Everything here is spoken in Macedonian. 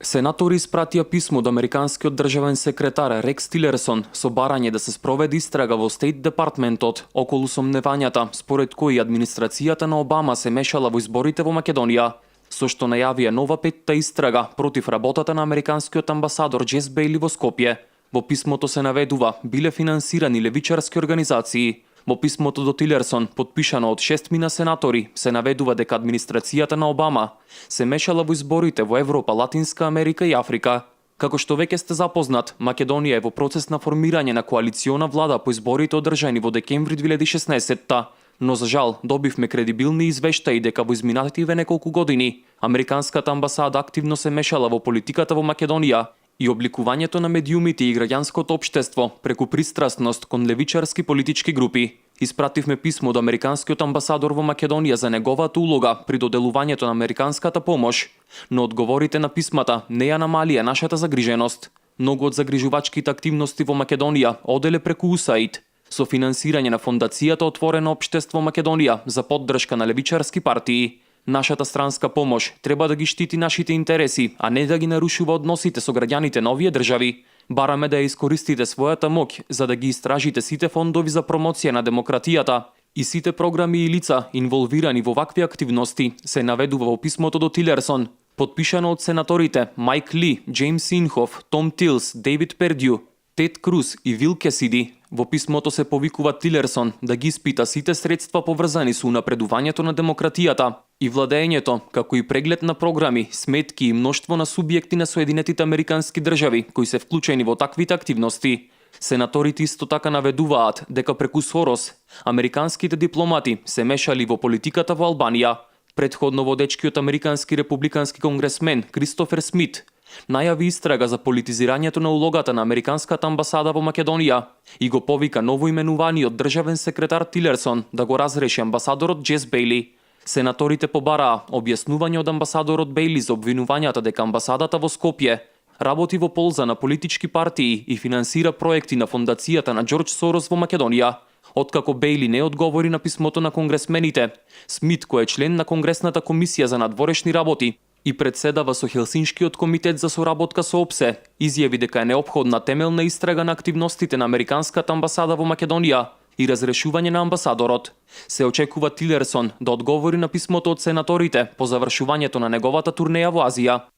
Сенатори испратија писмо до американскиот државен секретар Рекс Тилерсон со барање да се спроведе истрага во Стейт Департментот околу сомневањата според кои администрацијата на Обама се мешала во изборите во Македонија, со што најавија нова петта истрага против работата на американскиот амбасадор Джес Бејли во Скопје. Во писмото се наведува биле финансирани левичарски организации. Во писмото до Тилерсон, подпишано од 6 сенатори, се наведува дека администрацијата на Обама се мешала во изборите во Европа, Латинска Америка и Африка. Како што веќе сте запознат, Македонија е во процес на формирање на коалициона влада по изборите одржани во декември 2016-та. Но за жал, добивме кредибилни извештаи дека во изминативе неколку години американската амбасада активно се мешала во политиката во Македонија и обликувањето на медиумите и граѓанското општество преку пристрасност кон левичарски политички групи. Испративме писмо до американскиот амбасадор во Македонија за неговата улога при доделувањето на американската помош, но одговорите на писмата не ја намалија нашата загриженост. Многу од загрижувачките активности во Македонија оделе преку USAID, со финансирање на фондацијата Отворено општество Македонија за поддршка на левичарски партии. Нашата странска помош треба да ги штити нашите интереси, а не да ги нарушува односите со граѓаните на овие држави. Бараме да ја искористите својата моќ за да ги истражите сите фондови за промоција на демократијата и сите програми и лица инволвирани во вакви активности, се наведува во писмото до Тилерсон, подпишано од сенаторите Майк Ли, Джеймс Инхоф, Том Тилс, Дейвид Пердју, Тед Круз и Вил Кесиди. Во писмото се повикува Тилерсон да ги испита сите средства поврзани со унапредувањето на демократијата и владеењето, како и преглед на програми, сметки и мноштво на субјекти на Соединетите Американски држави кои се вклучени во таквите активности. Сенаторите исто така наведуваат дека преку Сорос, американските дипломати се мешали во политиката во Албанија. Претходно водечкиот американски републикански конгресмен Кристофер Смит најави истрага за политизирањето на улогата на американската амбасада во Македонија и го повика новоименуваниот државен секретар Тилерсон да го разреши амбасадорот Джес Бејли. Сенаторите побараа објаснување од амбасадорот Бејли за обвинувањата дека амбасадата во Скопје работи во полза на политички партии и финансира проекти на фондацијата на Џорџ Сорос во Македонија. Откако Бејли не одговори на писмото на конгресмените, Смит, кој е член на Конгресната комисија за надворешни работи и председава со Хелсиншкиот комитет за соработка со ОПСЕ, изјави дека е неопходна темелна истрага на активностите на американската амбасада во Македонија и разрешување на амбасадорот. Се очекува Тилерсон да одговори на писмото од сенаторите по завршувањето на неговата турнеја во Азија.